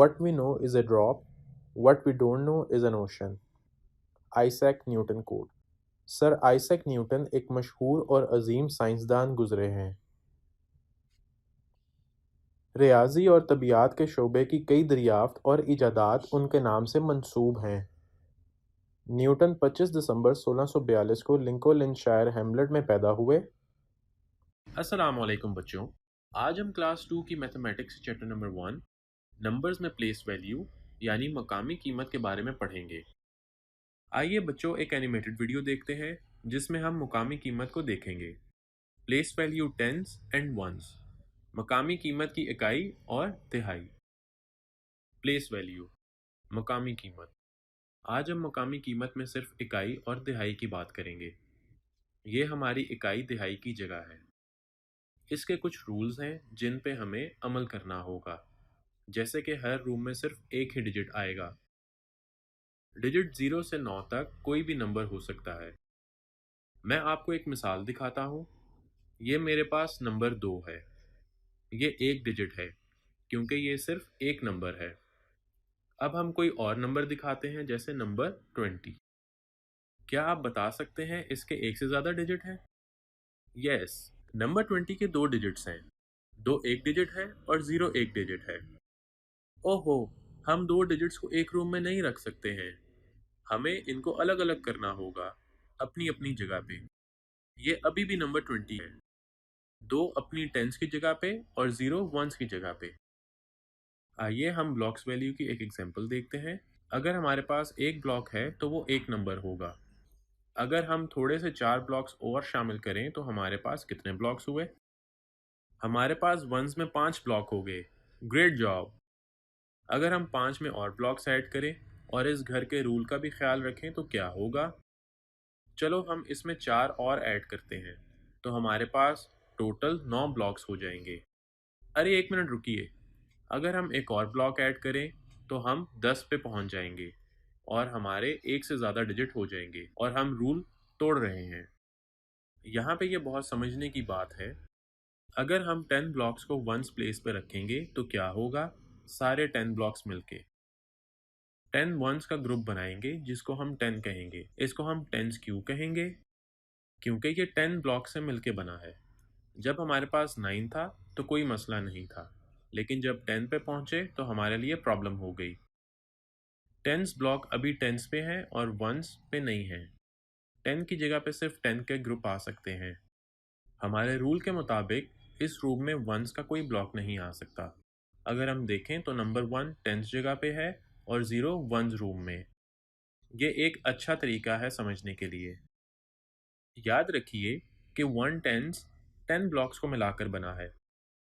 What we know is a drop, what we don't know is an ocean। Isaac Newton quote. Sir Isaac Newton एक मशहूर और अजीम साइंसदान गुजरे हैं। रियाजी और तबीयत के शोबे की कई दरियाफ्त और इजादात उनके नाम से मंसूब हैं। न्यूटन 25 दिसंबर 1642 को लिंकोलिनशायर हैमलेट में पैदा हुए। अस्सलाम वालेकुम बच्चों, आज हम क्लास 2 की मैथमेटिक्स चैप्टर नंबर 1 नंबर्स में प्लेस वैल्यू यानी मकामी कीमत के बारे में पढ़ेंगे। आइए बच्चों एक एनिमेटेड वीडियो देखते हैं जिसमें हम मकामी कीमत को देखेंगे। Place value tens and ones, मकामी कीमत की इकाई और तिहाई। प्लेस वैल्यू मकामी कीमत। आज हम मकामी कीमत में सिर्फ इकाई और तिहाई की बात करेंगे। ये हमारी इकाई तिहाई की जगह है। इसके कुछ रूल्स हैं जिन पे हमें अमल करना होगा, जैसे कि हर रूम में सिर्फ एक ही डिजिट आएगा। डिजिट 0 से 9 तक कोई भी नंबर हो सकता है। मैं आपको एक मिसाल दिखाता हूँ। ये मेरे पास नंबर 2 है। ये एक डिजिट है क्योंकि ये सिर्फ एक नंबर है। अब हम कोई और नंबर दिखाते हैं जैसे नंबर 20। क्या आप बता सकते हैं इसके एक से ज़्यादा डिजिट हैं? यस, नंबर 20 के 2 डिजिट्स हैं। 2 एक डिजिट है और 0 एक डिजिट है। ओहो, हम 2 डिजिट्स को एक रूम में नहीं रख सकते हैं। हमें इनको अलग अलग करना होगा, अपनी अपनी जगह पे। ये अभी भी नंबर 20 है। 2 अपनी टेंस की जगह पे और 0 वंस की जगह पे। आइए हम ब्लॉक्स वैल्यू की एक एग्जांपल देखते हैं। अगर हमारे पास एक ब्लॉक है तो वो एक नंबर होगा। अगर हम थोड़े से 4 ब्लॉक्स और शामिल करें तो हमारे पास कितने ब्लॉक्स हुए? हमारे पास वंस में 5 ब्लॉक हो गए। Great job. अगर हम 5 में और ब्लॉक्स ऐड करें और इस घर के रूल का भी ख्याल रखें तो क्या होगा? चलो हम इसमें 4 और ऐड करते हैं तो हमारे पास टोटल 9 ब्लॉक्स हो जाएंगे। अरे एक मिनट रुकिए, अगर हम एक और ब्लॉक ऐड करें तो हम 10 पे पहुंच जाएंगे और हमारे एक से ज़्यादा डिजिट हो जाएंगे और हम रूल तोड़ रहे हैं। यहाँ पे ये बहुत समझने की बात है। अगर हम 10 ब्लॉक्स को वंस प्लेस पे रखेंगे तो क्या होगा? सारे 10 ब्लॉक्स मिलके 10 वंस का ग्रुप बनाएंगे जिसको हम 10 कहेंगे। इसको हम टेंस क्यों कहेंगे? क्योंकि ये 10 ब्लॉक से मिलके बना है। जब हमारे पास 9 था तो कोई मसला नहीं था, लेकिन जब 10 पे पहुंचे तो हमारे लिए प्रॉब्लम हो गई। टेंस ब्लॉक अभी टेंस पे हैं और वंस पे नहीं हैं। 10 की जगह पे सिर्फ 10 के ग्रुप आ सकते हैं। हमारे रूल के मुताबिक इस रूम में वंस का कोई ब्लॉक नहीं आ सकता। अगर हम देखें तो नंबर 1 टेंस जगह पे है और 0 वंस रूम में। ये एक अच्छा तरीका है समझने के लिए। याद रखिए कि 1 टेंस 10 ब्लॉक्स को मिलाकर बना है।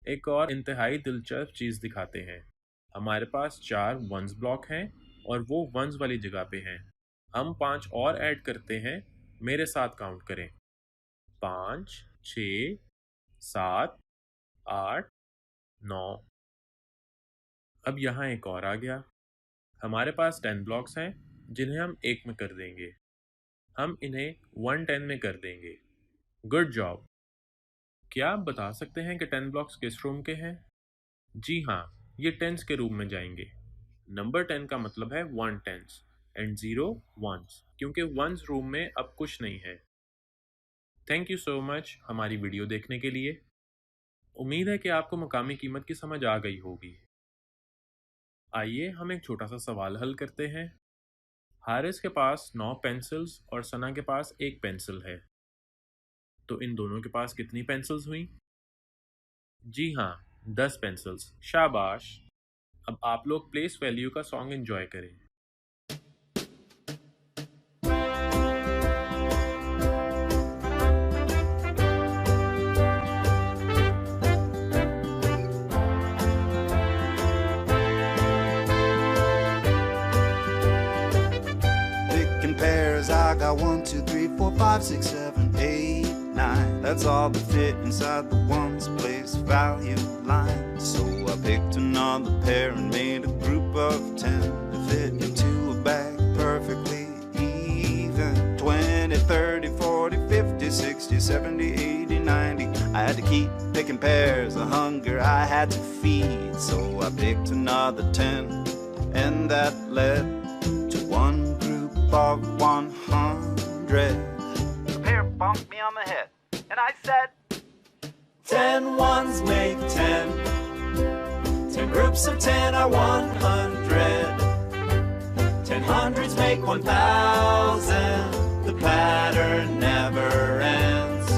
एक और इंतहाई दिलचस्प चीज़ दिखाते हैं। हमारे पास 4 वंस ब्लॉक हैं और वो वंस वाली जगह पे हैं। हम 5 और ऐड करते हैं। मेरे साथ काउंट करें। 5, 6, 7, 8, 9। अब यहाँ एक और आ गया। हमारे पास 10 ब्लॉक्स हैं जिन्हें हम एक में कर देंगे। हम इन्हें 110 में कर देंगे। Good job. क्या आप बता सकते हैं कि 10 ब्लॉक्स किस रूम के हैं? जी हाँ, ये टेंस के रूम में जाएंगे। नंबर 10 का मतलब है 1 टेंस एंड 0 वंस, क्योंकि वंस रूम में अब कुछ नहीं है। थैंक यू सो मच हमारी वीडियो देखने के लिए। उम्मीद है कि आपको मकामी कीमत की समझ आ गई होगी। आइए हम एक छोटा सा सवाल हल करते हैं। हारिस के पास 9 पेंसिल्स और सना के पास 1 पेंसिल है, तो इन दोनों के पास कितनी पेंसिल्स हुई? जी हाँ, 10 पेंसिल्स। शाबाश। अब आप लोग प्लेस वैल्यू का सॉन्ग एंजॉय करें। Picking pairs, I got 1, 2, 3, 4, 5, 6, 7, 8, 9. That's all that fit inside the ones place value line. So I picked another pair and made a group of 10 to fit into a bag perfectly even. 20, 30, 40, 50, 60, 70, 80, 90. I had to keep picking pairs, the hunger I had to feed. So I picked another 10 and that led to one group of 100. The pair bumped me on the head, and I said, 10 ones make 10. 10 groups of 10 are 100. 10 hundreds make 1,000. The pattern never ends.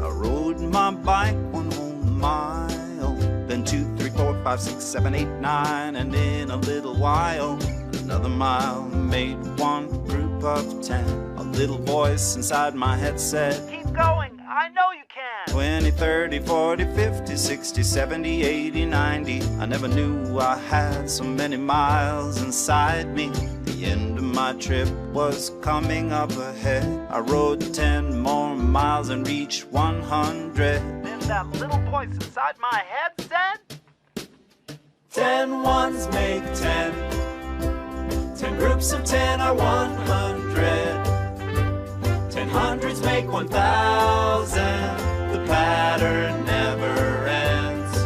I rode my bike 1 whole mile, then 2, 3, 4, 5, 6, 7, 8, 9, and in a little while, another mile made one group of 10. A little voice inside my head said, keep going, I know you can. 20, 30, 40, 50, 60, 70, 80, 90. I never knew I had so many miles inside me. The end of my trip was coming up ahead. I rode 10 more miles and reached 100. Then that little voice inside my head said, 10 ones make 10. 10 groups of 10 are 100. 10 hundreds make 1,000. The pattern never ends.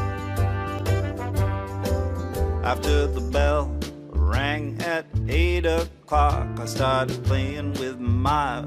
After the bell rang at 8 o'clock, I started playing with my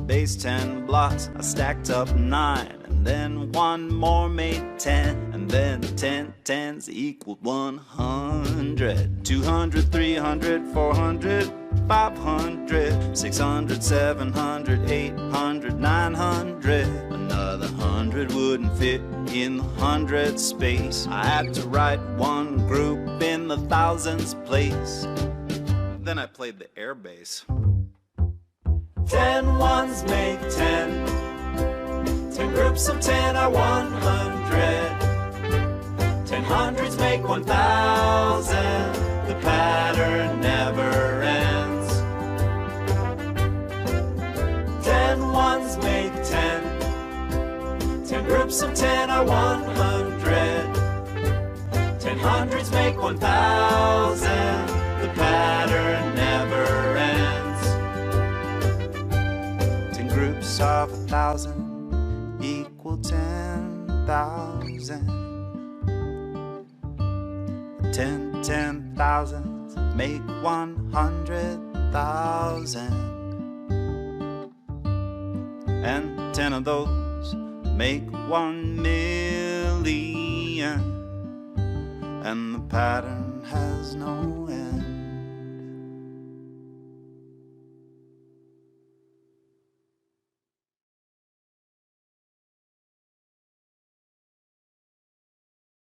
base 10 blocks. I stacked up 9, and then one more made 10, and then 10 tens equaled 100. 200, 300, 400, 500, 600, 700, 800, 900. Another 100 wouldn't fit in the 100 space. I had to write one group in the thousands place. Then I played the air bass. 10 ones make 10. 10 groups of 10 are 100. 10 hundreds make 1,000. The pattern never ends. 10 ones make 10. 10 groups of 10 are 100. 10 hundreds make 1,000. The pattern never ends. 10 groups of 1,000 equal 10,000. 10 thousands make 100,000. And 10 of those make 1,000,000. And the pattern has no